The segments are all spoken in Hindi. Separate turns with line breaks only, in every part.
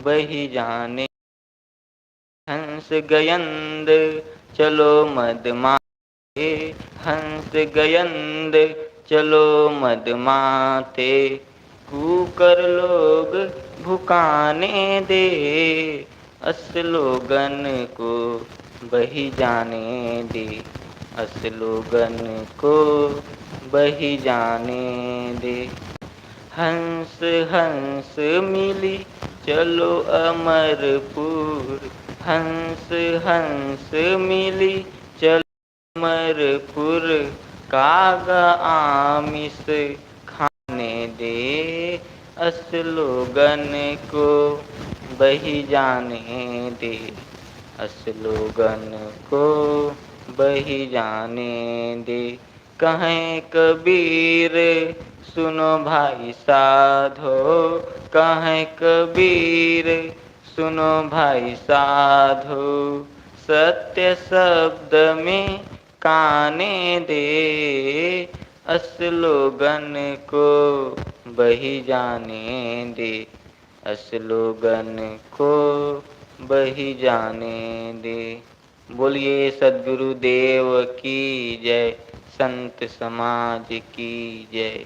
बही जाने। हंस गयंद चलो मदमाते, हंस गयंद चलो मदमाते, कूकर लोग भुकाने दे, असलोगन को बही जाने दे, असलोगन को बही जाने दे। हंस हंस मिली चलो अमरपुर, हंस हंस मिली चलो अमरपुर, कागा आमिस खाने दे, असलोगन को बही जाने दे, असलोगन को बही जाने दे। कहें कबीर सुनो भाई साधो, कहें कबीर सुनो भाई साधो, सत्य शब्द में काने दे, असलोगन को बही जाने दे, असलोगन को बही जाने दे। बोलिए सद्गुरु देव की जय, संत समाज की जय।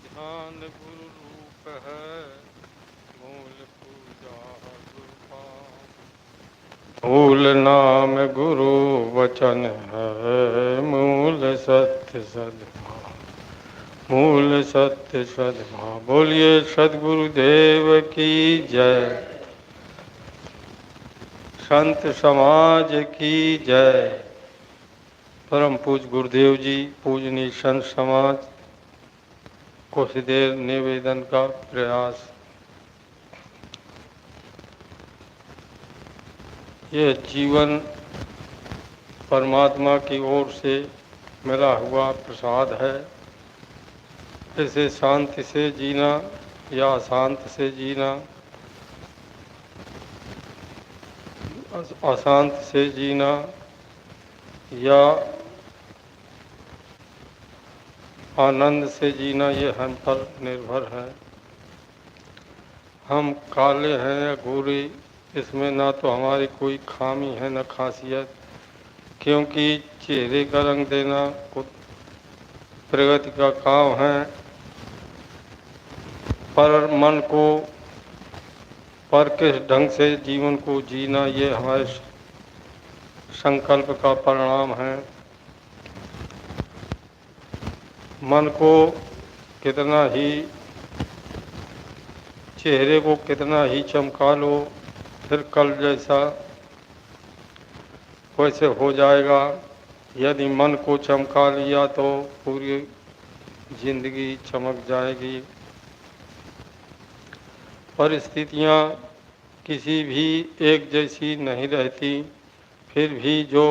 ध्यान गुरु रूप है, मूल पूजा गुरु, मूल नाम गुरु वचन है, मूल सत्य सद्भाव, मूल सत्य सद्भाव। बोलिए सद्गुरुदेव की जय, संत समाज की जय। परम पूज्य गुरुदेव जी, पूजनीय संत समाज, कुछ देर निवेदन का प्रयास। यह जीवन परमात्मा की ओर से मिला हुआ प्रसाद है। इसे शांति से जीना या अशांत से जीना, अशांत से जीना या आनंद से जीना, ये हम पर निर्भर है। हम काले हैं या गोरे, इसमें ना तो हमारी कोई खामी है न खासियत, क्योंकि चेहरे का रंग देना प्रगति का काम है, पर मन को, पर किस ढंग से जीवन को जीना, ये हमारे संकल्प का परिणाम है। मन को कितना ही, चेहरे को कितना ही चमका लो, फिर कल जैसा वैसे हो जाएगा। यदि मन को चमका लिया तो पूरी जिंदगी चमक जाएगी। परिस्थितियाँ किसी भी एक जैसी नहीं रहती, फिर भी जो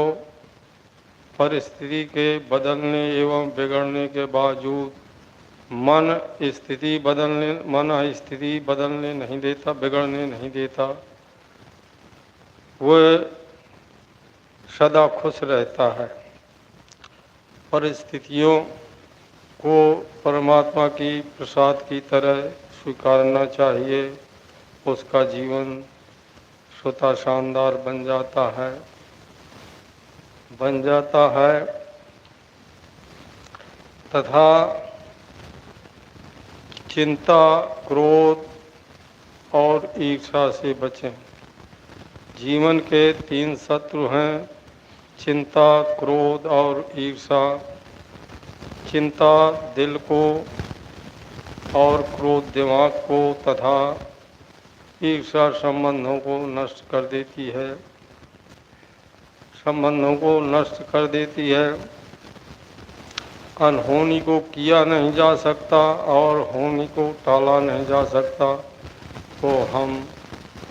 परिस्थिति के बदलने एवं बिगड़ने के बावजूद मन स्थिति बदलने नहीं देता, बिगड़ने नहीं देता, वह सदा खुश रहता है। परिस्थितियों को परमात्मा की प्रसाद की तरह स्वीकारना चाहिए, उसका जीवन स्वतः शानदार बन जाता है तथा चिंता, क्रोध और ईर्ष्या से बचें। जीवन के 3 शत्रु हैं, चिंता, क्रोध और ईर्षा। चिंता दिल को और क्रोध दिमाग को तथा ईर्षा संबंधों को नष्ट कर देती है। संबंधों को नष्ट कर देती है। अनहोनी को किया नहीं जा सकता और होनी को टाला नहीं जा सकता, तो हम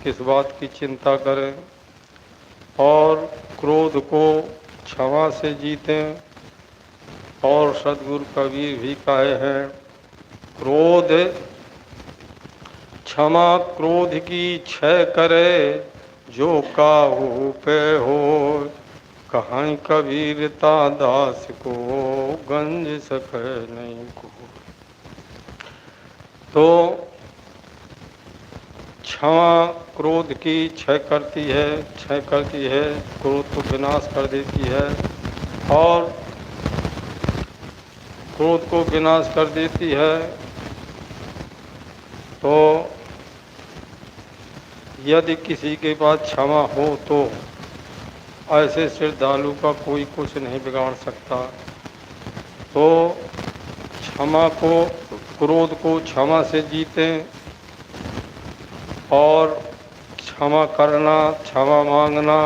किस बात की चिंता करें। और क्रोध को क्षमा से जीतें। और सद्गुरु कबीर भी कहे हैं, क्रोध क्षमा क्रोध की क्षय करे, जो काहू पे हो। कहानी कबीरता दास को, गंज सके नहीं को। तो क्षमा क्रोध की क्षय करती है, क्रोध को विनाश कर देती है और क्रोध को विनाश कर देती है। तो यदि किसी के पास क्षमा हो तो ऐसे श्रद्धालु का कोई कुछ नहीं बिगाड़ सकता। तो क्षमा को, क्रोध को क्षमा से जीतें और क्षमा करना, क्षमा मांगना,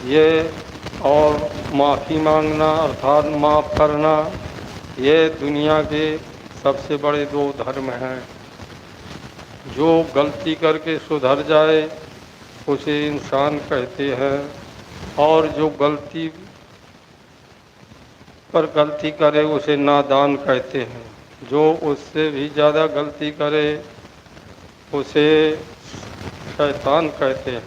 ये और माफ़ी मांगना अर्थात माफ़ करना, ये दुनिया के सबसे बड़े 2 धर्म हैं। जो गलती करके सुधर जाए उसे इंसान कहते हैं, और जो गलती पर गलती करे उसे नादान कहते हैं। जो उससे भी ज़्यादा गलती करे उसे शैतान कहते हैं।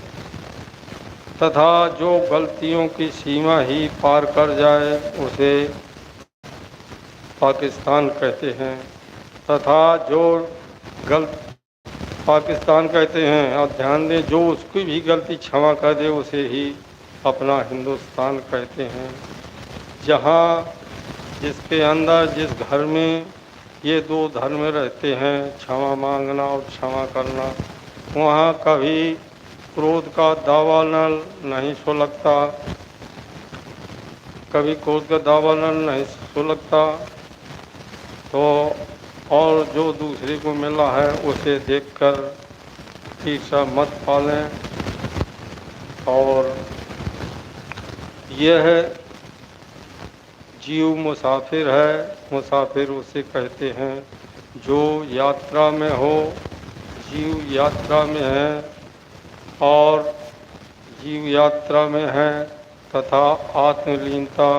तथा जो गलतियों की सीमा ही पार कर जाए उसे पाकिस्तान कहते हैं। तथा जो पाकिस्तान कहते हैं, और ध्यान दें, जो उसकी भी गलती क्षमा कर दे उसे ही अपना हिंदुस्तान कहते हैं। जहाँ जिसके अंदर, जिस घर में ये 2 धर्म रहते हैं, क्षमा मांगना और क्षमा करना, वहाँ कभी क्रोध का दावानल नहीं सुलगता, कभी क्रोध का दावानल नहीं सुलगता। तो और जो दूसरे को मिला है उसे देखकर ईर्ष्या मत पालें। और यह जीव मुसाफिर है, मुसाफिर उसे कहते हैं जो यात्रा में हो। जीव यात्रा में है और जीव यात्रा में है तथा आत्मलीनता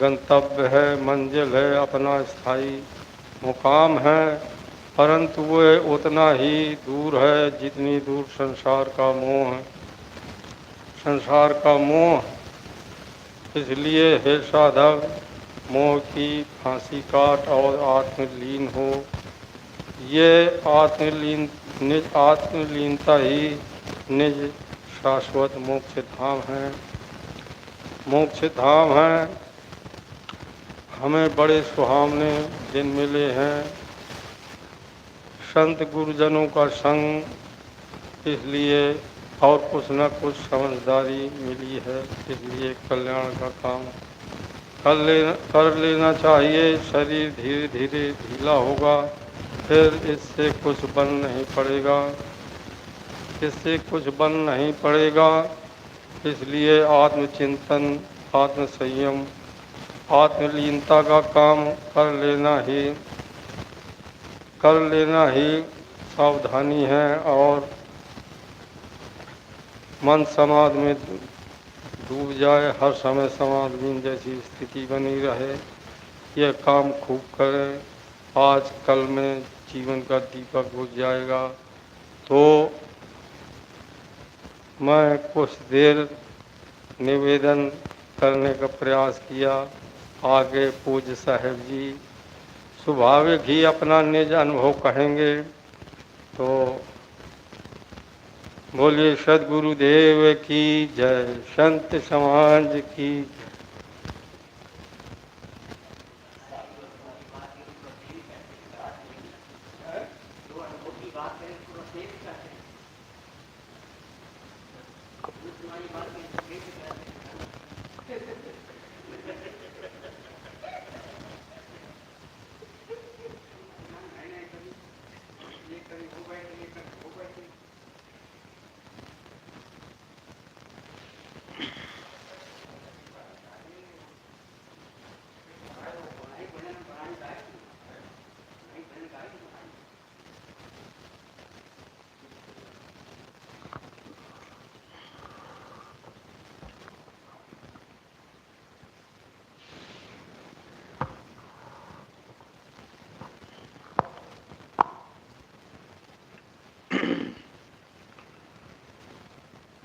गंतव्य है, मंजिल है, अपना स्थायी मुकाम है, परंतु वह उतना ही दूर है जितनी दूर संसार का मोह है। संसार का मोह, इसलिए हे साधक, मोह की फांसी काट और आत्मलीन हो। ये निज आत्मलीनता ही निज शाश्वत मोक्ष धाम है। मोक्ष धाम है। हमें बड़े सुहावने दिन मिले हैं, संत गुरुजनों का संग, इसलिए और कुछ न कुछ समझदारी मिली है, इसलिए कल्याण का काम कर लेना चाहिए। शरीर धीरे धीरे ढीला होगा, फिर इससे कुछ बन नहीं पड़ेगा, इससे कुछ बन नहीं पड़ेगा। इसलिए आत्मचिंतन, आत्म संयम, आत्मलीनता का काम कर लेना ही सावधानी है। और मन समाधि में डूब जाए, हर समय समाधि जैसी स्थिति बनी रहे, यह काम खूब करें। आज कल में जीवन का दीपक बुझ जाएगा। तो मैं कुछ देर निवेदन करने का प्रयास किया। आगे पूज्य साहेब जी स्वाभाविक ही अपना निज अनुभव कहेंगे। तो बोलिए सद्गुरुदेव की जय, संत समाज की।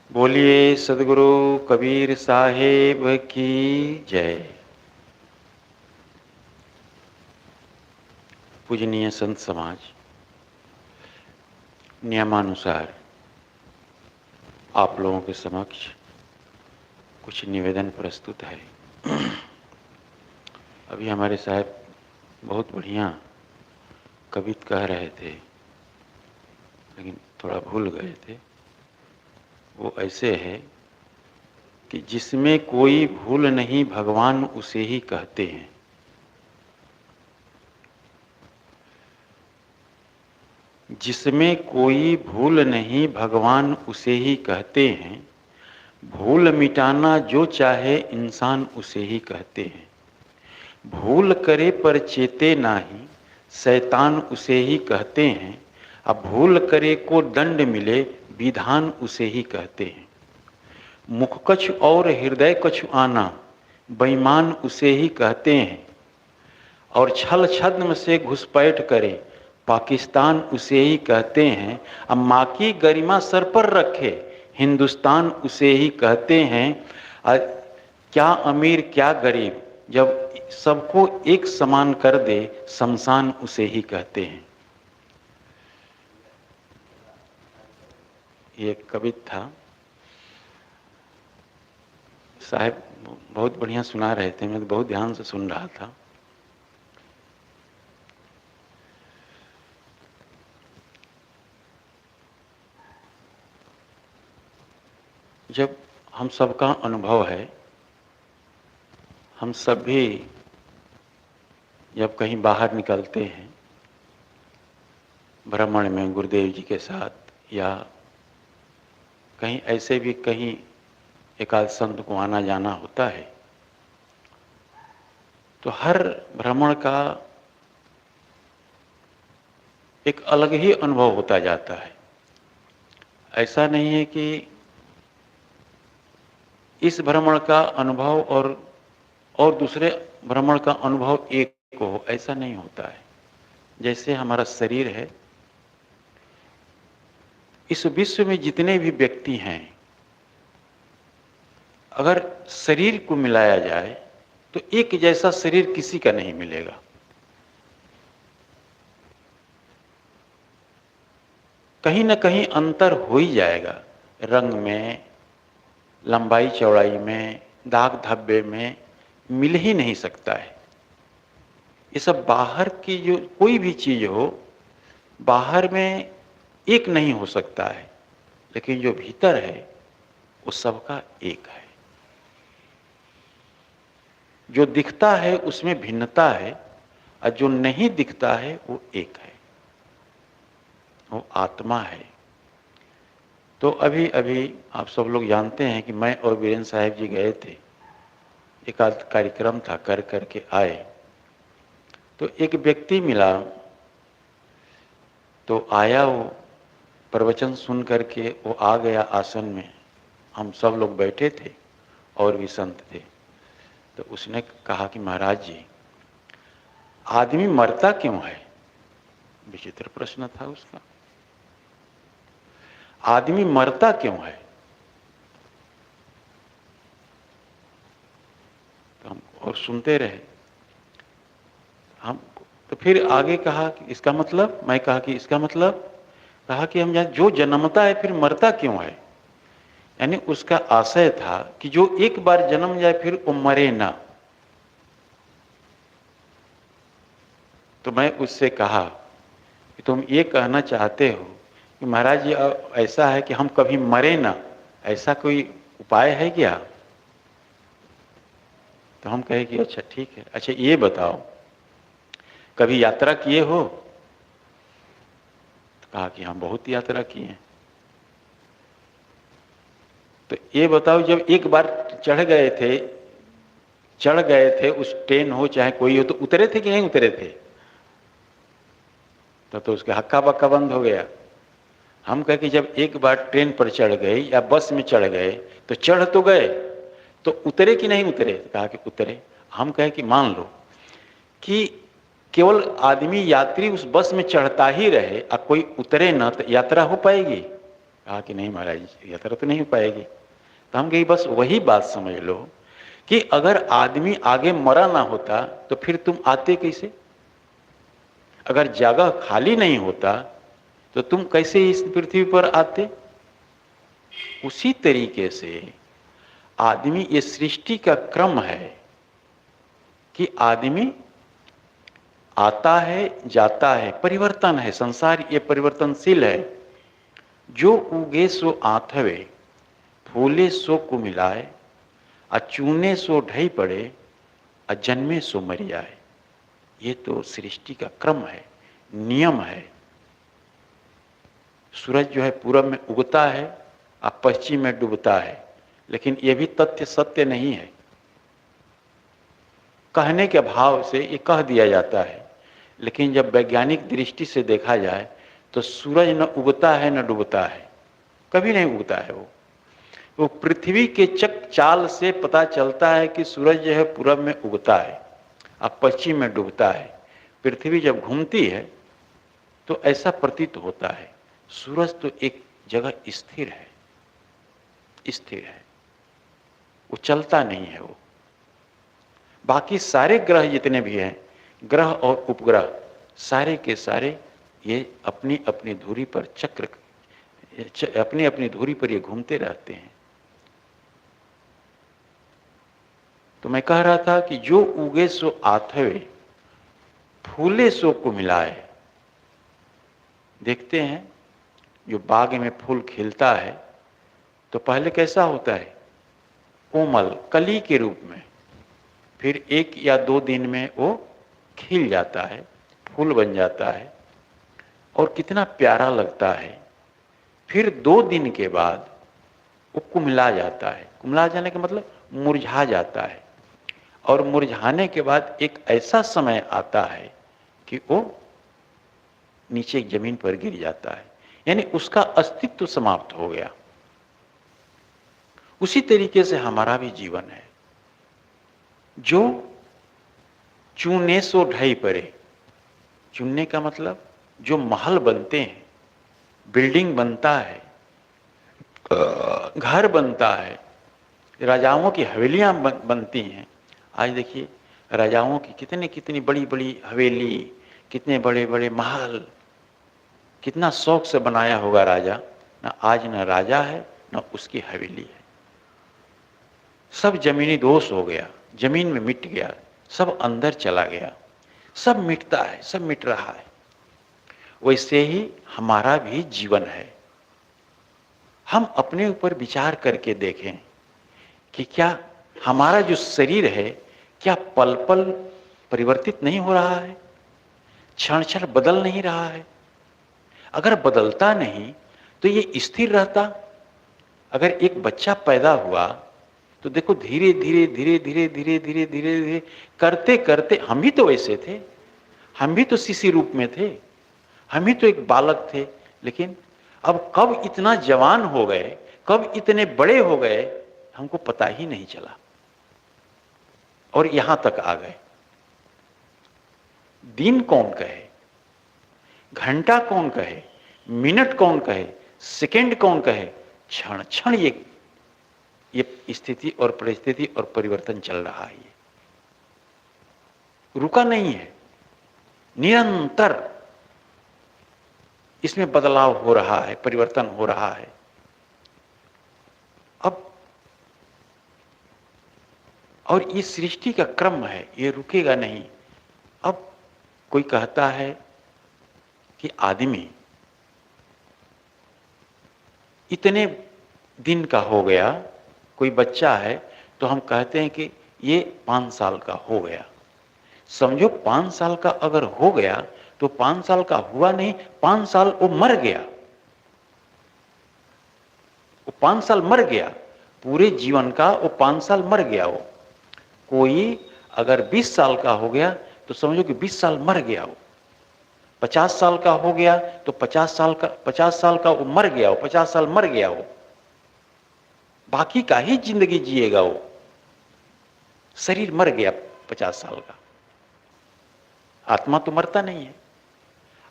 बोलिए सदगुरु कबीर साहेब की जय। पूजनीय संत समाज, नियमानुसार आप लोगों के समक्ष कुछ निवेदन प्रस्तुत है। अभी हमारे साहब बहुत बढ़िया कविता कह रहे थे, लेकिन थोड़ा भूल गए थे। वो ऐसे है कि जिसमें कोई भूल नहीं भगवान उसे ही कहते हैं। जिसमें कोई भूल नहीं भगवान उसे ही कहते हैं। भूल मिटाना जो चाहे इंसान उसे ही कहते हैं। भूल करे पर चेते नाही शैतान उसे ही कहते हैं। अब भूल करे को दंड मिले विधान उसे ही कहते हैं। मुख कछु और हृदय कछु आना बेईमान उसे ही कहते हैं। और छल छद्म से घुसपैठ करे पाकिस्तान उसे ही कहते हैं। अब माँ की गरिमा सर पर रखे हिंदुस्तान उसे ही कहते हैं। क्या अमीर क्या गरीब जब सबको एक समान कर दे शमशान उसे ही कहते हैं। ये कविता था। साहब बहुत बढ़िया सुना रहे थे, मैं तो बहुत ध्यान से सुन रहा था। जब हम सबका अनुभव है, हम सब भी जब कहीं बाहर निकलते हैं भ्रमण में गुरुदेव जी के साथ, या कहीं ऐसे भी कहीं एकाध संत को आना जाना होता है, तो हर भ्रमण का एक अलग ही अनुभव होता जाता है। ऐसा नहीं है कि इस भ्रमण का अनुभव और दूसरे भ्रमण का अनुभव एक हो, ऐसा नहीं होता है। जैसे हमारा शरीर है, इस विश्व में जितने भी व्यक्ति हैं, अगर शरीर को मिलाया जाए तो एक जैसा शरीर किसी का नहीं मिलेगा। कहीं ना कहीं अंतर हो ही जाएगा, रंग में, लंबाई चौड़ाई में, दाग धब्बे में मिल ही नहीं सकता है। ये सब बाहर की जो कोई भी चीज हो, बाहर में एक नहीं हो सकता है, लेकिन जो भीतर है वो सबका एक है। जो दिखता है उसमें भिन्नता है, और जो नहीं दिखता है वो एक है, वो आत्मा है। तो अभी अभी आप सब लोग जानते हैं कि मैं और वीरेंद्र साहब जी गए थे, एक आध कार्यक्रम था, कर करके आए। तो एक व्यक्ति मिला, तो आया, वो प्रवचन सुन करके वो आ गया आसन में। हम सब लोग बैठे थे और भी संत थे। तो उसने कहा कि महाराज जी, आदमी मरता क्यों है? विचित्र प्रश्न था उसका। आदमी मरता क्यों है? तो हम और सुनते रहे। हम तो फिर आगे कहा कि इसका मतलब, मैं कहा कि इसका मतलब, कहा कि हम जान जो जन्मता है फिर मरता क्यों है। यानी उसका आशय था कि जो एक बार जन्म जाए फिर वो मरे ना। तो मैं उससे कहा कि तुम ये कहना चाहते हो कि महाराज जी ऐसा है कि हम कभी मरे ना, ऐसा कोई उपाय है क्या? तो हम कहे कि अच्छा ठीक है, अच्छा ये बताओ कभी यात्रा किए हो? तो कहा कि हाँ बहुत यात्रा किए हैं। तो ये बताओ जब एक बार चढ़ गए थे उस ट्रेन हो चाहे कोई हो, तो उतरे थे कि नहीं उतरे थे? तो उसके हक्का बक्का बंद हो गया। हम कहे कि जब एक बार ट्रेन पर चढ़ गए या बस में चढ़ गए तो चढ़ तो गए, तो उतरे कि नहीं उतरे? तो कहा कि उतरे। हम कहे कि मान लो कि केवल आदमी यात्री उस बस में चढ़ता ही रहे और कोई उतरे ना, तो यात्रा हो पाएगी? कहा कि नहीं महाराज, यात्रा तो नहीं हो पाएगी। तो हम कहे बस वही बात समझ लो कि अगर आदमी आगे मरा ना होता तो फिर तुम आते कैसे? अगर जगह खाली नहीं होता तो तुम कैसे इस पृथ्वी पर आते? उसी तरीके से आदमी, ये सृष्टि का क्रम है कि आदमी आता है जाता है, परिवर्तन है, संसार ये परिवर्तनशील है। जो उगे सो आथवे, फूले सो कुमिलाए, अचूने सो ढई पड़े, अजन्मे सो मर जाए। ये तो सृष्टि का क्रम है, नियम है। सूरज जो है पूरब में उगता है और पश्चिम में डूबता है, लेकिन यह भी तथ्य सत्य नहीं है। कहने के भाव से ये कह दिया जाता है, लेकिन जब वैज्ञानिक दृष्टि से देखा जाए तो सूरज न उगता है न डूबता है, कभी नहीं उगता है। वो पृथ्वी के चक चाल से पता चलता है कि सूरज जो है पूरब में उगता है और पश्चिम में डूबता है। पृथ्वी जब घूमती है तो ऐसा प्रतीत होता है सूरज तो एक जगह स्थिर है, स्थिर है, वो चलता नहीं है। वो बाकी सारे ग्रह जितने भी हैं, ग्रह और उपग्रह, सारे के सारे ये अपनी अपनी धुरी पर चक्र, अपनी अपनी धुरी पर ये घूमते रहते हैं। तो मैं कह रहा था कि जो उगे सो आथवे, फूले सो कुमिलाए। देखते हैं जो बाग में फूल खिलता है तो पहले कैसा होता है? कोमल कली के रूप में, फिर 1 या 2 दिन में वो खिल जाता है, फूल बन जाता है और कितना प्यारा लगता है। फिर 2 दिन के बाद वो कुम्हला जाता है। कुम्हला जाने का मतलब मुरझा जाता है, और मुरझाने के बाद एक ऐसा समय आता है कि वो नीचे जमीन पर गिर जाता है, यानी उसका अस्तित्व समाप्त हो गया। उसी तरीके से हमारा भी जीवन है। जो चूने सो ढई पड़े, चुनने का मतलब जो महल बनते हैं, बिल्डिंग बनता है, घर बनता है, राजाओं की हवेलियां बनती हैं। आज देखिए राजाओं की कितनी कितनी बड़ी बड़ी हवेली, कितने बड़े बड़े महल, कितना शौक से बनाया होगा राजा। ना आज न राजा है न उसकी हवेली है, सब जमीनी दोष हो गया, जमीन में मिट गया, सब अंदर चला गया, सब मिटता है, सब मिट रहा है। वैसे ही हमारा भी जीवन है। हम अपने ऊपर विचार करके देखें कि क्या हमारा जो शरीर है क्या पल पल परिवर्तित नहीं हो रहा है, क्षण क्षण बदल नहीं रहा है? अगर बदलता नहीं तो ये स्थिर रहता। अगर एक बच्चा पैदा हुआ तो देखो धीरे धीरे धीरे धीरे धीरे धीरे धीरे धीरे करते करते, हम भी तो वैसे थे, हम भी तो शिशु रूप में थे, हम ही तो एक बालक थे, लेकिन अब कब इतना जवान हो गए, कब इतने बड़े हो गए, हमको पता ही नहीं चला और यहां तक आ गए। दिन कौन कहे, घंटा कौन कहे, मिनट कौन कहे, सेकंड कौन कहे, क्षण क्षण ये स्थिति और परिस्थिति और परिवर्तन चल रहा है। ये रुका नहीं है, निरंतर इसमें बदलाव हो रहा है, परिवर्तन हो रहा है। अब और ये सृष्टि का क्रम है, ये रुकेगा नहीं। अब कोई कहता है कि आदमी इतने दिन का हो गया कोई बच्चा है तो हम कहते हैं कि ये 5 साल का हो गया। समझो 5 साल का अगर हो गया तो 5 साल का हुआ नहीं, 5 साल वो मर गया, वो 5 साल मर गया, पूरे जीवन का वो 5 साल मर गया। वो कोई अगर 20 साल का हो गया तो समझो कि 20 साल मर गया। वो 50 साल का हो गया तो 50 साल का वो मर गया, वो 50 साल मर गया। वो बाकी का ही जिंदगी जिएगा। वो शरीर मर गया 50 साल का, आत्मा तो मरता नहीं है।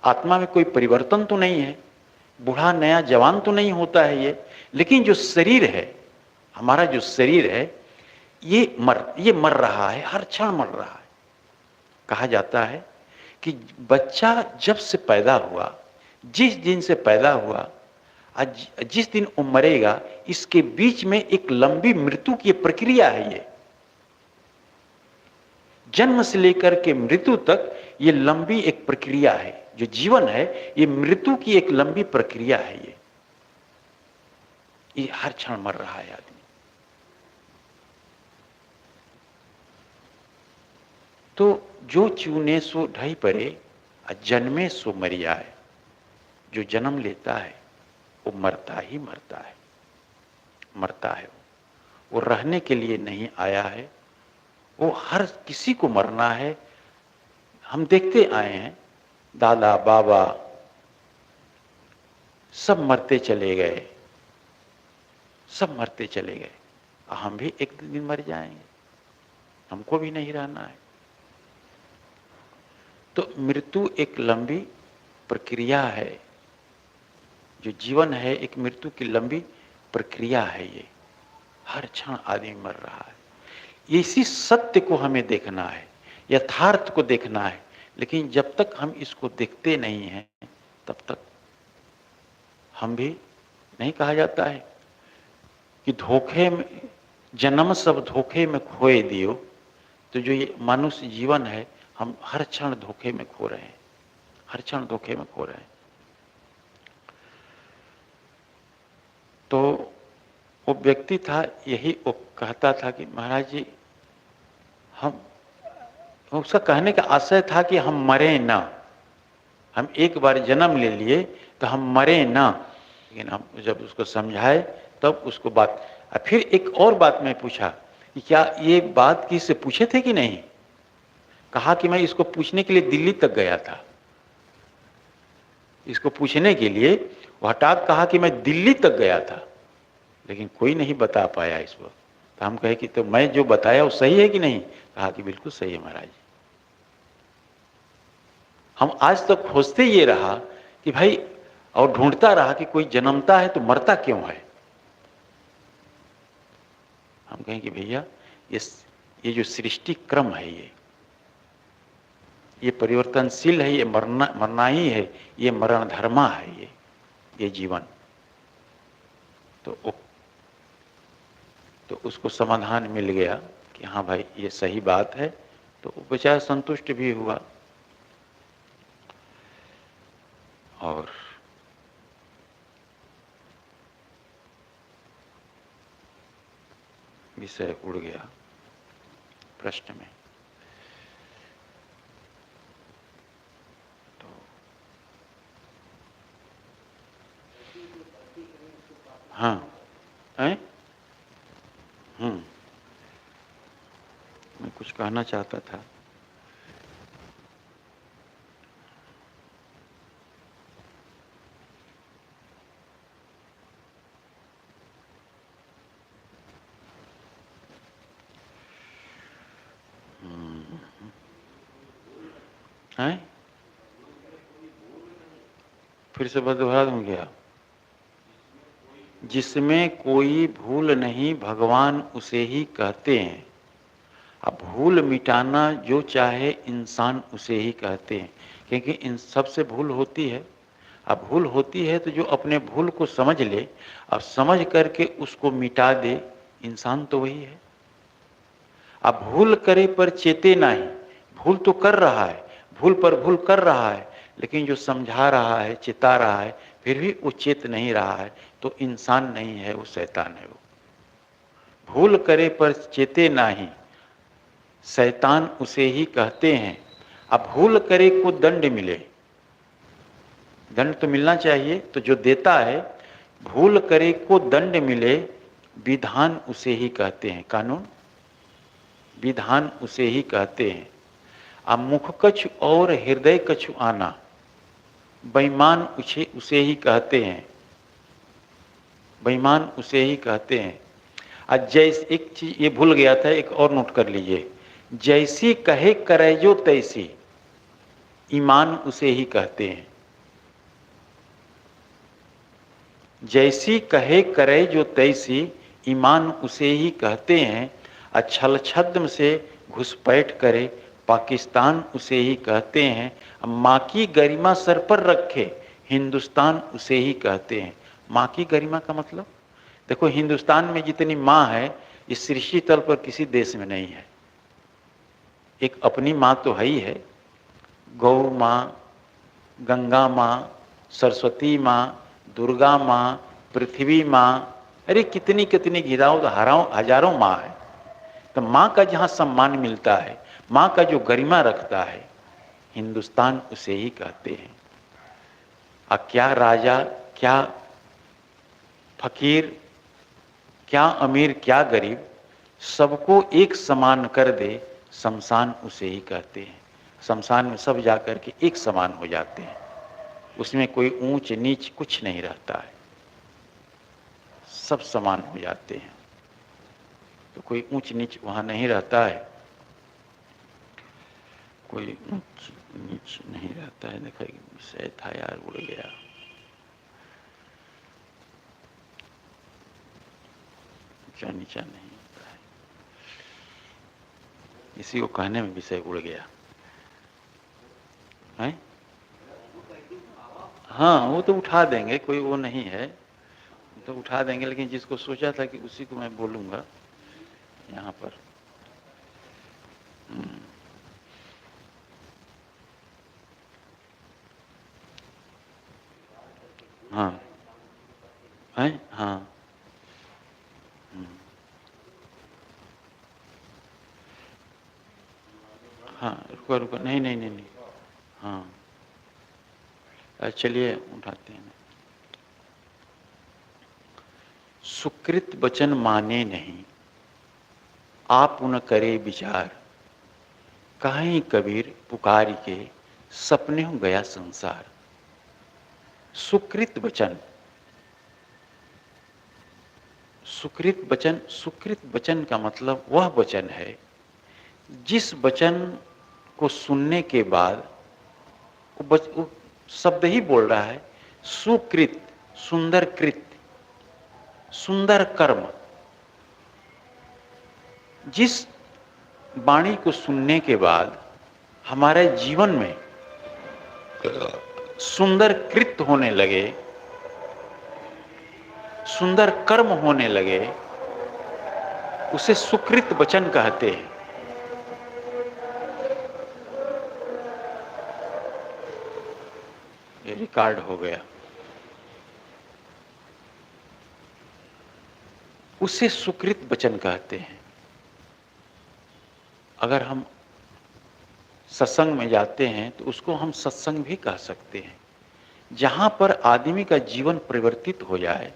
आत्मा में कोई परिवर्तन तो नहीं है, बूढ़ा नया जवान तो नहीं होता है ये। लेकिन जो शरीर है, हमारा जो शरीर है, ये मर रहा है, हर क्षण मर रहा है। कहा जाता है कि बच्चा जब से पैदा हुआ, जिस दिन से पैदा हुआ, आज जिस दिन वो मरेगा, इसके बीच में एक लंबी मृत्यु की प्रक्रिया है। ये जन्म से लेकर के मृत्यु तक ये लंबी एक प्रक्रिया है। जो जीवन है ये मृत्यु की एक लंबी प्रक्रिया है। ये हर क्षण मर रहा है आदमी। तो जो चूने सो ढई परे, जन्मे सो मरिया है। जो जन्म लेता है वो मरता ही मरता है, मरता है। वो रहने के लिए नहीं आया है, वो हर किसी को मरना है। हम देखते आए हैं, दादा बाबा सब मरते चले गए, सब मरते चले गए। हम भी एक दिन मर जाएंगे, हमको भी नहीं रहना है। तो मृत्यु एक लंबी प्रक्रिया है। जो जीवन है एक मृत्यु की लंबी प्रक्रिया है। ये हर क्षण आदमी मर रहा है। इसी सत्य को हमें देखना है, यथार्थ को देखना है। लेकिन जब तक हम इसको देखते नहीं हैं तब तक हम भी, नहीं कहा जाता है कि धोखे में जन्म सब धोखे में खोए दियो। तो जो ये मनुष्य जीवन है, हम हर क्षण धोखे में खो रहे हैं, हर क्षण धोखे में खो रहे हैं। तो वो व्यक्ति था, यही वो कहता था कि महाराज जी, हम, उसका कहने का आशय था कि हम मरे ना, हम एक बार जन्म ले लिए तो हम मरे ना। लेकिन हम जब उसको समझाए तब उसको बात। फिर एक और बात मैं पूछा कि क्या ये बात किससे पूछे थे कि नहीं? कहा कि मैं इसको पूछने के लिए दिल्ली तक गया था। इसको पूछने के लिए वो हठात कहा कि मैं दिल्ली तक गया था, लेकिन कोई नहीं बता पाया इस वक्त। तो हम कहे कि तो मैं जो बताया वो सही है कि नहीं? कहा कि बिल्कुल सही है महाराज। हम आज तक खोजते ये रहा कि भाई, और ढूंढता रहा कि कोई जन्मता है तो मरता क्यों है। हम कहें कि भैया, ये जो सृष्टि क्रम है, ये परिवर्तनशील है, ये मरना ही है, ये मरण धर्मा है, ये जीवन। तो उसको समाधान मिल गया कि हाँ भाई ये सही बात है। तो वो बेचारा संतुष्ट भी हुआ। और विषय उड़ गया प्रश्न में। तो हाँ, मैं कुछ कहना चाहता था। हैं? फिर से दोहरा दूं क्या? जिसमें कोई भूल नहीं भगवान उसे ही कहते हैं। अब भूल मिटाना जो चाहे इंसान उसे ही कहते हैं, क्योंकि इन सबसे भूल होती है। अब भूल होती है तो जो अपने भूल को समझ ले, अब समझ करके उसको मिटा दे, इंसान तो वही है। अब भूल करे पर चेते नहीं, भूल तो कर रहा है, भूल पर भूल कर रहा है, लेकिन जो समझा रहा है, चिता रहा है, फिर भी वो चेत नहीं रहा है, तो इंसान नहीं है, वो शैतान है। वो भूल करे पर चेते नाही, शैतान उसे ही कहते हैं। अब भूल करे को दंड मिले, दंड तो मिलना चाहिए, तो जो देता है, भूल करे को दंड मिले, विधान उसे ही कहते हैं। कानून, विधान उसे ही कहते हैं। अब मुख कछु और हृदय कछु आना, बेईमान उसे ही कहते हैं, बेईमान उसे ही कहते हैं। आज जैसे एक चीज ये भूल गया था, एक और नोट कर लीजिए, जैसी कहे करे जो तैसी, ईमान उसे ही कहते हैं। जैसी कहे करे जो तैसी, ईमान उसे ही कहते हैं। छल छद्म से घुसपैठ करे, पाकिस्तान उसे ही कहते हैं। माँ की गरिमा सर पर रखे, हिंदुस्तान उसे ही कहते हैं। माँ की गरिमा का मतलब देखो, हिंदुस्तान में जितनी माँ है, इस सृष्टि तल पर किसी देश में नहीं है। एक अपनी माँ तो है ही है, गौ माँ, गंगा माँ, सरस्वती माँ, दुर्गा माँ, पृथ्वी माँ, अरे कितनी कितनी हजारों माँ है। तो माँ का जहाँ सम्मान मिलता है, माँ का जो गरिमा रखता है, हिंदुस्तान उसे ही कहते हैं। क्या राजा, क्या फकीर, क्या अमीर, क्या गरीब, सबको एक समान कर दे, शमशान उसे ही कहते हैं। शमशान में सब जाकर के एक समान हो जाते हैं, उसमें कोई ऊंच नीच कुछ नहीं रहता है, सब समान हो जाते हैं। तो कोई ऊंच नीच वहां नहीं रहता है, कोई ऊंच नीच नहीं रहता है। देखो विषय था यार, उड़ गया। ऊंचा नीचा नहीं होता है, इसी को कहने में विषय उड़ गया है। हाँ, वो तो उठा देंगे, कोई वो नहीं है, तो उठा देंगे, लेकिन जिसको सोचा था कि उसी को मैं बोलूंगा यहाँ पर। हाँ है, हाँ हाँ, रुको रुको, नहीं नहीं नहीं नहीं, हाँ चलिए उठाते हैं। सुकृत वचन माने नहीं, आप न करे विचार, कहीं कबीर पुकार के, सपने हो गया संसार। सुकृत वचन, सुकृत वचन, सुकृत वचन का मतलब वह वचन है जिस वचन को सुनने के बाद वो शब्द ही बोल रहा है, सुकृत, सुंदर कृत, सुंदर कर्म। जिस वाणी को सुनने के बाद हमारे जीवन में सुंदर कृत होने लगे, सुंदर कर्म होने लगे, उसे सुकृत वचन कहते हैं। ये रिकॉर्ड हो गया। उसे सुकृत वचन कहते हैं। अगर हम सत्संग में जाते हैं तो उसको हम सत्संग भी कह सकते हैं, जहां पर आदमी का जीवन परिवर्तित हो जाए।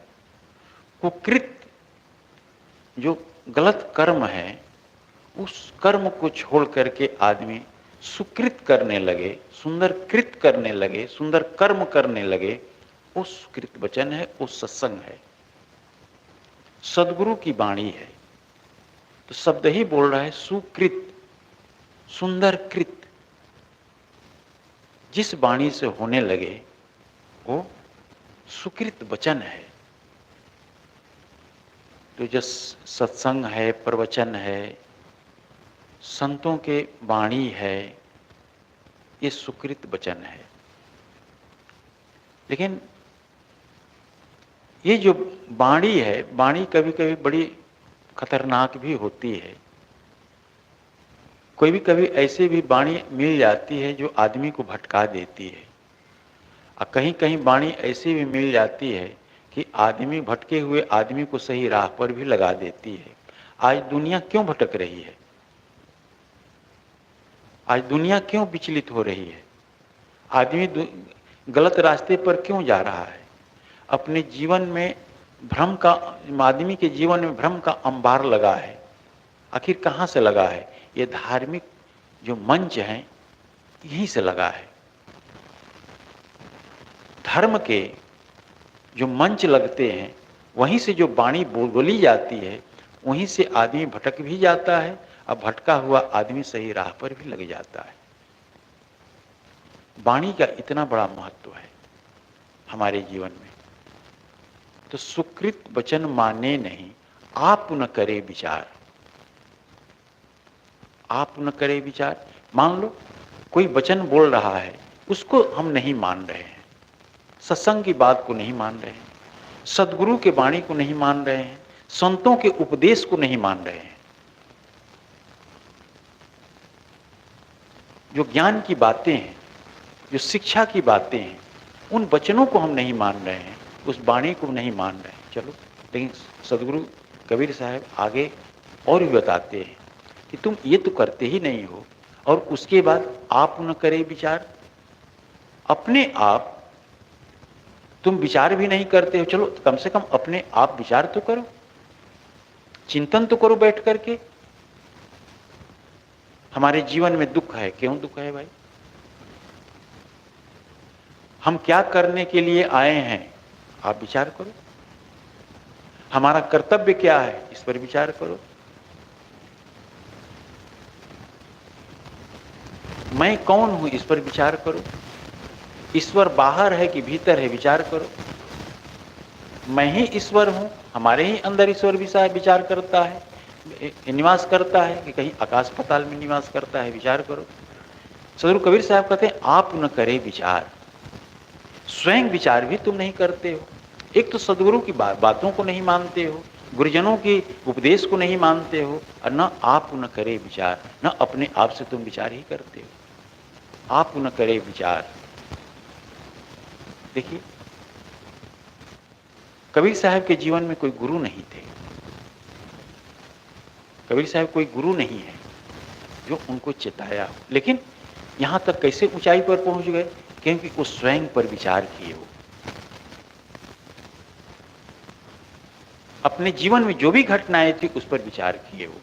कुकृत जो गलत कर्म है, उस कर्म को छोड़ करके आदमी सुकृत करने लगे, सुंदर कृत करने लगे, सुंदर कर्म करने लगे, वो सुकृत वचन है, वो सत्संग है, सदगुरु की वाणी है। तो शब्द ही बोल रहा है सुकृत, सुंदर कृत। जिस वाणी से होने लगे वो सुकृत वचन है। तो जो सत्संग है, प्रवचन है, संतों के वाणी है, ये सुकृत वचन है। लेकिन ये जो वाणी है, वाणी कभी कभी बड़ी खतरनाक भी होती है। कोई भी कभी ऐसे भी वाणी मिल जाती है जो आदमी को भटका देती है, और कहीं कहीं वाणी ऐसी भी मिल जाती है कि आदमी भटके हुए आदमी को सही राह पर भी लगा देती है। आज दुनिया क्यों भटक रही है? आज दुनिया क्यों विचलित हो रही है? आदमी गलत रास्ते पर क्यों जा रहा है? अपने जीवन में भ्रम का, आदमी के जीवन में भ्रम का अंबार लगा है। आखिर कहाँ से लगा है? ये धार्मिक जो मंच हैं यहीं से लगा है। धर्म के जो मंच लगते हैं वहीं से जो वाणी बोली जाती है वहीं से आदमी भटक भी जाता है, और भटका हुआ आदमी सही राह पर भी लग जाता है। वाणी का इतना बड़ा महत्व है हमारे जीवन में। तो सुकृत वचन माने नहीं, आप न करे विचार। आप न करे विचार। मान लो कोई वचन बोल रहा है, उसको हम नहीं मान रहे हैं, सत्संग की बात को नहीं मान रहे हैं, सदगुरु के वाणी को नहीं मान रहे हैं, संतों के उपदेश को नहीं मान रहे हैं, जो ज्ञान की बातें हैं, जो शिक्षा की बातें हैं, उन वचनों को हम नहीं मान रहे हैं, उस वाणी को नहीं मान रहे हैं। चलो, लेकिन सदगुरु कबीर साहब आगे और भी बताते हैं कि तुम ये तो करते ही नहीं हो, और उसके बाद आप न करे विचार। अपने आप तुम विचार भी नहीं करते हो। चलो कम से कम अपने आप विचार तो करो, चिंतन तो करो बैठ करके। हमारे जीवन में दुख है, क्यों दुख है भाई? हम क्या करने के लिए आए हैं, आप विचार करो। हमारा कर्तव्य क्या है, इस पर विचार करो। मैं कौन हूं, इस पर विचार करो। ईश्वर बाहर है कि भीतर है, विचार करो। मैं ही ईश्वर हूं, हमारे ही अंदर ईश्वर विचार करता है, निवास करता है, कि कहीं आकाश पाताल में निवास करता है, विचार करो। सदगुरु कबीर साहब कहते हैं आप न करे विचार। स्वयं विचार भी तुम नहीं करते हो। एक तो सदगुरु की बातों को नहीं मानते हो, गुरुजनों के उपदेश को नहीं मानते हो, और न आप न करे विचार, न अपने आप से तुम विचार ही करते हो। आप न करे विचार। देखिए, कबीर साहब के जीवन में कोई गुरु नहीं थे। कबीर साहब कोई गुरु नहीं है जो उनको चेताया हो, लेकिन यहां तक कैसे ऊंचाई पर पहुंच गए? क्योंकि वो स्वयं पर विचार किए हो। अपने जीवन में जो भी घटनाएं थी उस पर विचार किए हो।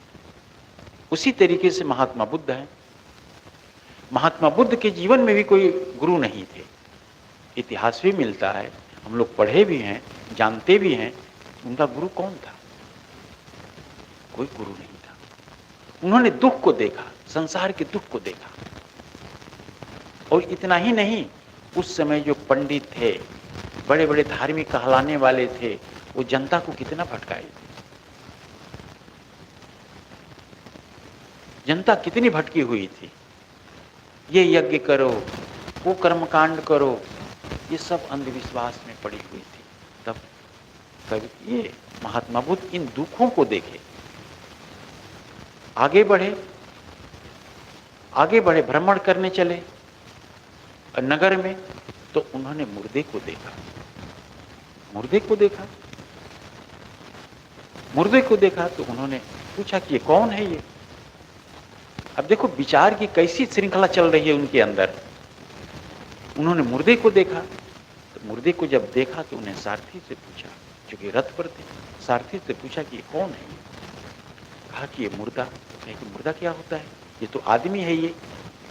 उसी तरीके से महात्मा बुद्ध हैं। महात्मा बुद्ध के जीवन में भी कोई गुरु नहीं थे। इतिहास भी मिलता है, हम लोग पढ़े भी हैं, जानते भी हैं। उनका गुरु कौन था? कोई गुरु नहीं था। उन्होंने दुख को देखा, संसार के दुख को देखा। और इतना ही नहीं, उस समय जो पंडित थे, बड़े बड़े धार्मिक कहलाने वाले थे, वो जनता को कितना भटकाए थे। जनता कितनी भटकी हुई थी। ये यज्ञ करो, वो कर्मकांड करो, ये सब अंधविश्वास में पड़ी हुई थी। तब ये महात्मा बुद्ध इन दुखों को देखे, आगे बढ़े, भ्रमण करने चले नगर में। तो उन्होंने मुर्दे को देखा। मुर्दे को देखा तो उन्होंने पूछा कि ये कौन है ये? अब देखो विचार की कैसी श्रृंखला चल रही है उनके अंदर। उन्होंने मुर्दे को देखा, तो मुर्दे को जब देखा तो उन्हें सारथी से पूछा, क्योंकि रथ पर थे, सारथी से पूछा कि ये कौन है ये? कहा कि ये मुर्दा। कहा कि मुर्दा क्या होता है? ये तो आदमी है ये।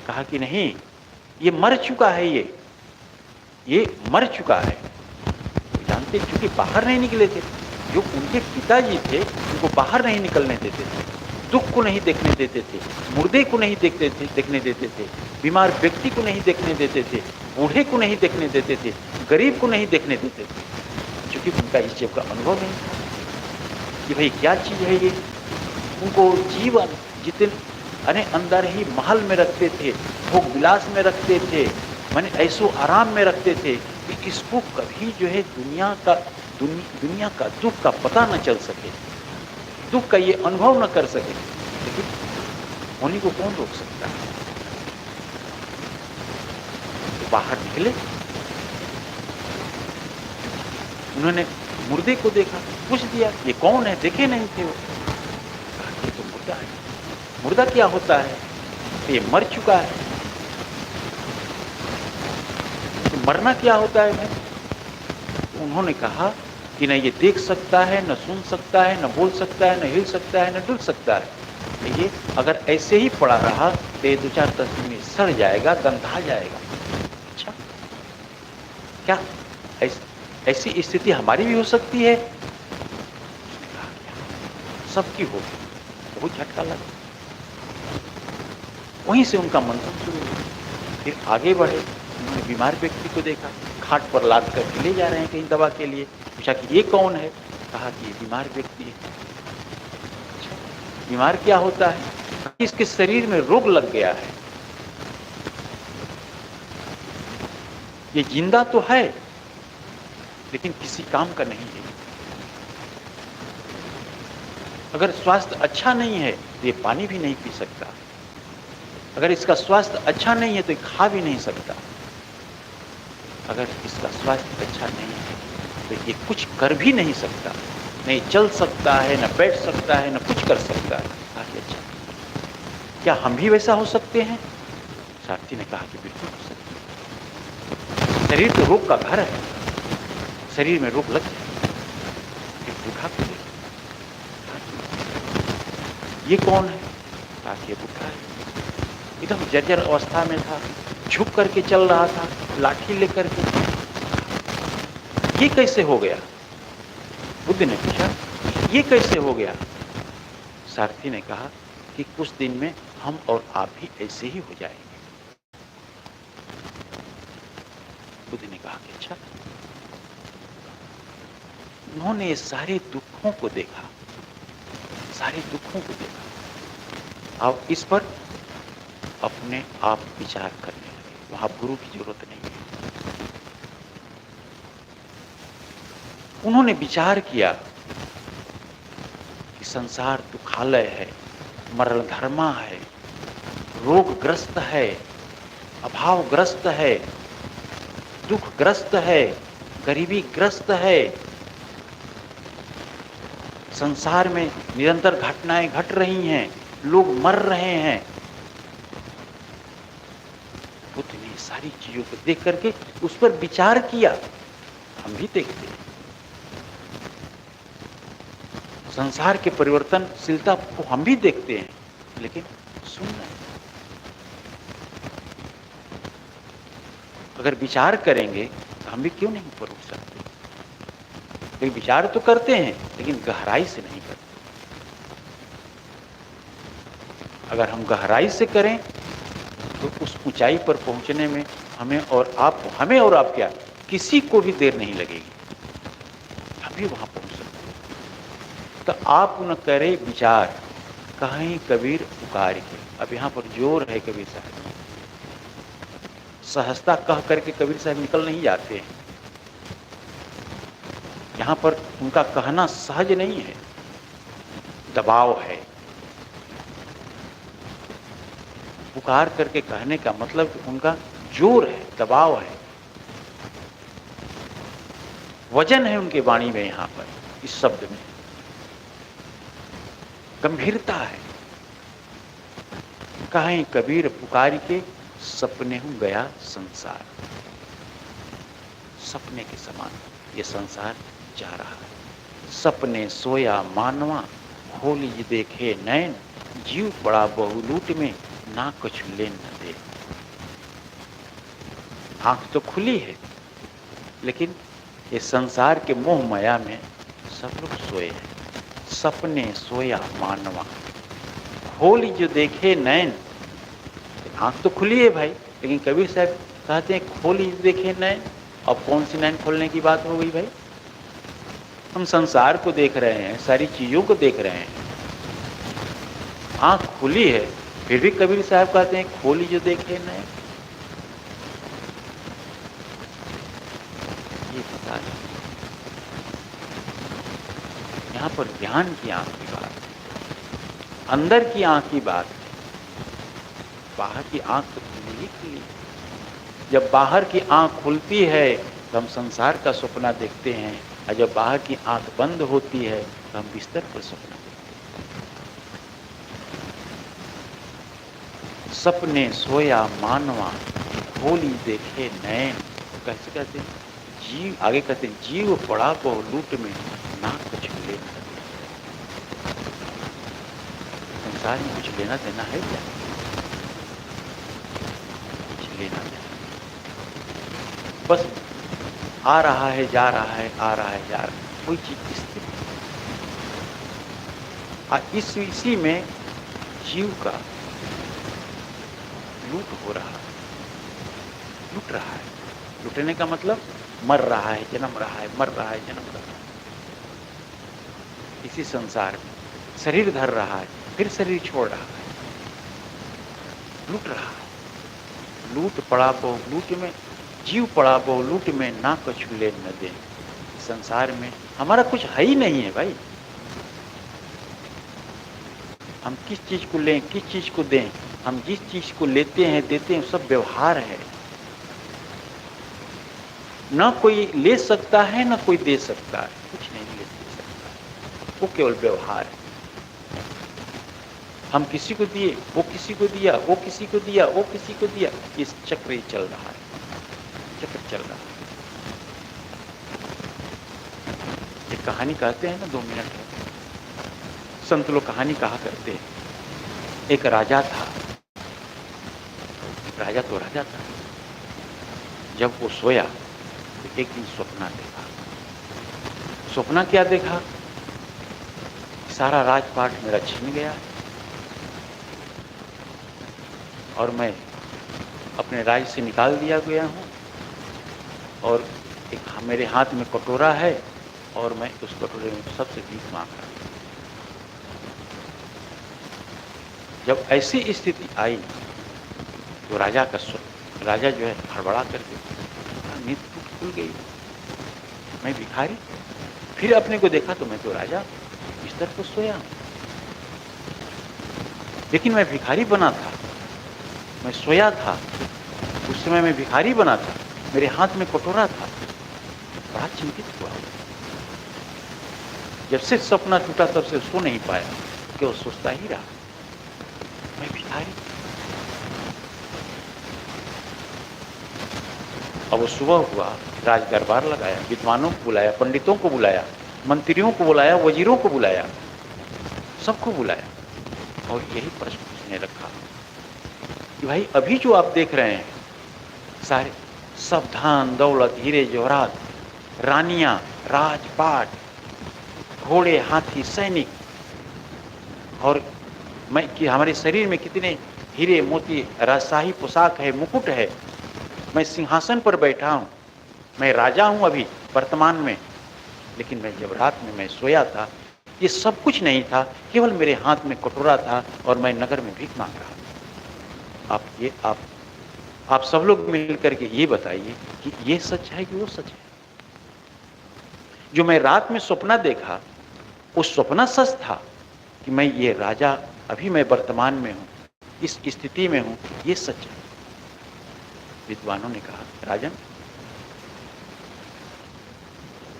कहा कि नहीं, ये मर चुका है, ये मर चुका है। तो जानते, क्योंकि बाहर नहीं निकले थे। जो उनके पिताजी थे उनको बाहर नहीं निकलने देते थे, दुख को नहीं देखने देते थे, मुर्दे को नहीं देखने देते थे, बीमार व्यक्ति को नहीं देखने देते थे, बूढ़े को नहीं देखने देते थे, गरीब को नहीं देखने देते थे, क्योंकि उनका इस चीज का अनुभव नहीं था कि भाई क्या चीज है ये। उनको जीवन जितने अरे अंदर ही महल में रखते थे, भोग विलास में रखते थे, माने ऐसो आराम में रखते थे कि इसको कभी जो है दुनिया का दुख का पता न चल सके, दुख का ये अनुभव न कर सके। लेकिन होने को कौन रोक सकता है? तो बाहर निकले, उन्होंने मुर्दे को देखा, पूछ दिया ये कौन है? देखे नहीं थे वो। क्या है? मुर्दा क्या होता है? तो ये मर चुका है। तो मरना क्या होता है भाई? तो उन्होंने कहा कि न ये देख सकता है, न सुन सकता है, न बोल सकता है, न हिल सकता है, न डुल सकता है। तो ये अगर ऐसे ही पड़ा रहा तो ये 2-4 दिन में सड़ जाएगा, गंधा जाएगा। अच्छा, क्या ऐसी स्थिति हमारी भी हो सकती है? उसने कहा क्या सबकी होगी। बहुत झटका लगा। वहीं से उनका मंथन शुरू हुआ। फिर आगे बढ़े, उन्होंने बीमार व्यक्ति को देखा, खाट पर लाद करके ले जा रहे हैं कहीं दवा के लिए। पूछा कि ये कौन है? कहा कि ये बीमार व्यक्ति है। अच्छा, बीमार क्या होता है? इसके शरीर में रोग लग गया है। ये जिंदा तो है लेकिन किसी काम का नहीं है। अगर स्वास्थ्य अच्छा नहीं है तो ये पानी भी नहीं पी सकता। अगर इसका स्वास्थ्य अच्छा नहीं है तो ये खा भी नहीं सकता। अगर इसका स्वास्थ्य अच्छा नहीं है तो ये कुछ कर भी नहीं सकता। नहीं चल सकता है, न बैठ सकता है, न कुछ कर सकता है। आगे अच्छा, क्या हम भी वैसा हो सकते हैं? सारथी ने कहा कि बिल्कुल हो सकते हैं। शरीर तो रोग का घर है, शरीर में रोग लग जाए। एक बूढ़ा को देखा, ये कौन है? कहा कि ये बूढ़ा है, एकदम जर्जर अवस्था में था, झुक करके चल रहा था, लाठी लेकर के। ये कैसे हो गया? बुद्ध ने पूछा, ये कैसे हो गया? सारथी ने कहा कि कुछ दिन में हम और आप भी ऐसे ही हो जाएंगे। बुद्ध ने कहा कि अच्छा। उन्होंने ये सारे दुखों को देखा, सारे दुखों को देखा। अब इस पर अपने आप विचार करने लगे। वहां गुरु की जरूरत नहीं है। उन्होंने विचार किया कि संसार दुखालय है, मरणधर्मा है, रोगग्रस्त है, अभावग्रस्त है, दुखग्रस्त है, गरीबी ग्रस्त है। संसार में निरंतर घटनाएं घट रही हैं, लोग मर रहे हैं। बुद्ध ने सारी चीजों को देख करके उस पर विचार किया। हम भी देखते हैं संसार के परिवर्तनशीलता को, हम भी देखते हैं, लेकिन सुन नहीं। अगर विचार करेंगे तो हम भी क्यों नहीं ऊपर उठ सकते? लेकिन विचार तो करते हैं लेकिन गहराई से नहीं करते। अगर हम गहराई से करें तो उस ऊंचाई पर पहुंचने में हमें और आप क्या, किसी को भी देर नहीं लगेगी। हम भी वहां पहुंच सकते हैं। तो आप न करे विचार, कहीं कबीर पुकार के। अब यहां पर जोर है कबीर साहब, सहजता कह करके कबीर साहब निकल नहीं जाते हैं। यहां पर उनका कहना सहज नहीं है, दबाव है। पुकार करके कहने का मतलब उनका जोर है, दबाव है, वजन है उनके वाणी में। यहां पर इस शब्द में गंभीरता है। कहीं कबीर पुकार के सपने हूं गया संसार। सपने के समान ये संसार जा रहा है। सपने सोया मानवा, खोली देखे नैन, जीव पड़ा बहुलूट में, ना कुछ लेन न दे। आंख तो खुली है लेकिन ये संसार के मोह माया में सब लोग सोए हैं। सपने सोया मानवा, खोली जो देखे नैन। आंख तो खुली है भाई, लेकिन कबीर साहब कहते हैं खोली जो देखे नैन। अब कौन सी नैन खोलने की बात हो गई भाई? हम संसार को देख रहे हैं, सारी चीजों को देख रहे हैं, आंख खुली है, फिर भी कबीर साहब कहते हैं खोली जो देखे नैन। ये बता दें, यहां पर ज्ञान की आंख की बात है, अंदर की आंख की बात है। बाहर की आंख तो खुली ही खुली। जब बाहर की आंख खुलती है तो हम संसार का सपना देखते हैं, और जब बाहर की आंख बंद होती है तो हम बिस्तर पर सपना देखते हैं। सपने सोया मानवा, खोली देखे नैन। कैसे कहते हैं? जीव, आगे कहते हैं, जीव पड़ा बहु लूट में, ना कुछ ले न दे। संसार में कुछ लेना देना है क्या? कुछ लेना देना, बस आ रहा है जा रहा है, आ रहा है जा रहा है, कोई चीज स्थिर नहीं। इसी में जीव का लूट हो रहा है, लूट रहा है। लूटने का मतलब मर रहा है, जन्म रहा है, मर रहा है, जन्म रहा है। इसी संसार में शरीर धर रहा है, फिर शरीर छोड़ रहा है, लूट रहा है। लूट पड़ा बहु लूट में, जीव पड़ा बहु लूट में, ना कुछ ले न दे। संसार में हमारा कुछ है ही नहीं है भाई। हम किस चीज को लें, किस चीज को दें? हम जिस चीज को लेते हैं, देते हैं, सब व्यवहार है। ना कोई ले सकता है, ना कोई दे सकता है, कुछ नहीं ले सकता है, वो केवल व्यवहार है। हम किसी को दिए, वो किसी को दिया, वो किसी को दिया, वो किसी को दिया, इस चक्र ही चल रहा है, चक्र चल रहा है। एक कहानी कहते हैं ना, 2 मिनट है, संत लोग कहानी कहा करते हैं। एक राजा था, राजा तो राजा था। जब वो सोया तो एक दिन सपना देखा। सपना क्या देखा? सारा राजपाट मेरा छिन गया और मैं अपने राज्य से निकाल दिया गया हूँ, और एक मेरे हाथ में कटोरा है और मैं उस कटोरे में सबसे भीख मांग रहा हूँ। जब ऐसी स्थिति आई तो राजा जो है हड़बड़ा करके नींद खुल गई। मैं भिखारी, फिर अपने को देखा तो मैं तो राजा, बिस्तर पर सोया हूं, लेकिन मैं भिखारी बना था, मैं सोया था। उस समय मैं भिखारी बना था, मेरे हाथ में कटोरा था। बड़ा चिंतित हुआ। जब से सपना टूटा तब से सो नहीं पाया, केवल सोचता ही रहा, मैं भिखारी। अब वो सुबह हुआ, राज दरबार लगाया, विद्वानों को बुलाया, पंडितों को बुलाया, मंत्रियों को बुलाया, वजीरों को बुलाया, सबको बुलाया, और यही प्रश्न पूछने रखा कि भाई अभी जो आप देख रहे हैं, सारे सब धन दौलत, हीरे जवाहरात, रानियां, राजपाट, घोड़े, हाथी, सैनिक, और मैं कि हमारे शरीर में कितने हीरे मोती, राजशाही पोशाक है, मुकुट है, मैं सिंहासन पर बैठा हूँ, मैं राजा हूँ अभी वर्तमान में, लेकिन मैं जब रात में मैं सोया था, ये सब कुछ नहीं था, केवल मेरे हाथ में कटोरा था और मैं नगर में भीख मांग रहा था। आप सब लोग मिलकर के ये बताइए कि ये सच है कि वो सच है? जो मैं रात में सपना देखा, वो सपना सच था कि मैं ये राजा, अभी मैं वर्तमान में हूँ, इस स्थिति में हूँ, ये सच है? विद्वानों ने कहा, राजन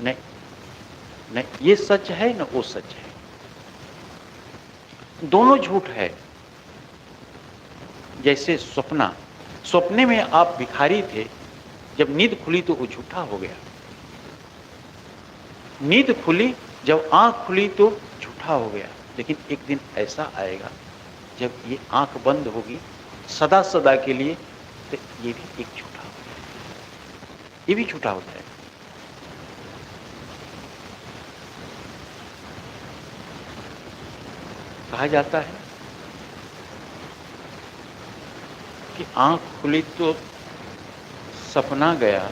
नहीं, नहीं, ये सच है न वो सच है, दोनों झूठ है। जैसे सपने में आप भिखारी थे, जब नींद खुली तो वो झूठा हो गया। नींद खुली, जब आंख खुली तो झूठा हो गया। लेकिन एक दिन ऐसा आएगा जब ये आंख बंद होगी सदा सदा के लिए, तो ये भी एक झूठा हो जाएगा, ये भी झूठा हो जाएगा। कहा जाता है कि आंख खुली तो सपना गया,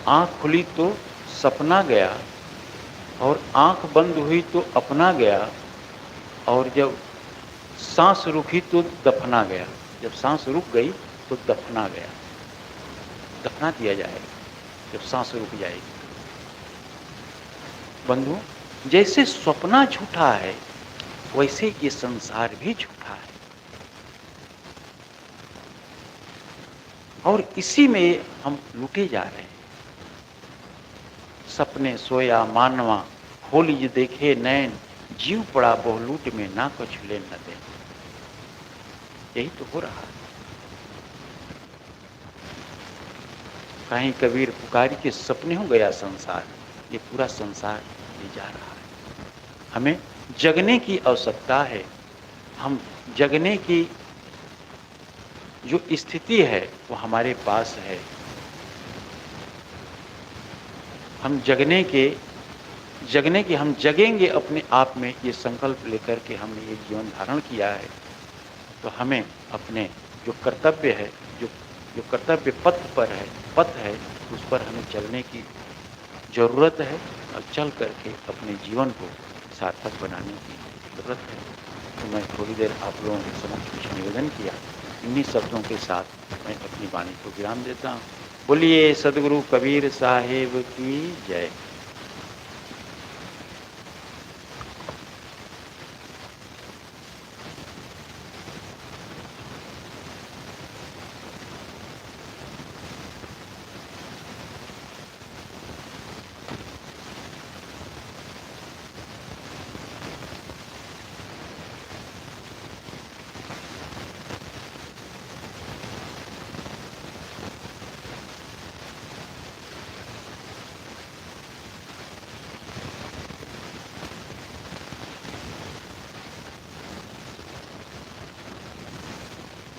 आंख खुली तो सपना गया, और आंख बंद हुई तो अपना गया, और जब सांस रुकी तो दफना गया। जब सांस रुक गई तो दफना गया, दफना दिया जाएगा जब सांस रुक जाएगी। बंधु, जैसे सपना झूठा है, वैसे ये संसार भी झूठा है, और इसी में हम लूटे जा रहे हैं। सपने सोया मानवा, खोली देखे नैन, जीव पड़ा बहुलूट में ना कछु ले न दे। यही तो हो रहा है। कहीं कबीर पुकारी के सपने हो गया संसार, ये पूरा संसार ले जा रहा है। हमें जगने की आवश्यकता है। हम जगने की जो स्थिति है वो हमारे पास है। हम जगने के हम जगेंगे अपने आप में, ये संकल्प लेकर के हमने ये जीवन धारण किया है। तो हमें अपने जो कर्तव्य है, जो कर्तव्य पथ है उस पर हमें चलने की ज़रूरत है और चल करके अपने जीवन को सार्थक बनाने की ज़रूरत है। तो मैं थोड़ी देर आप लोगों के समक्ष कुछ निवेदन किया, इन्हीं शब्दों के साथ मैं अपनी वाणी को विराम देता हूँ। बोलिए सदगुरु कबीर साहिब की जय।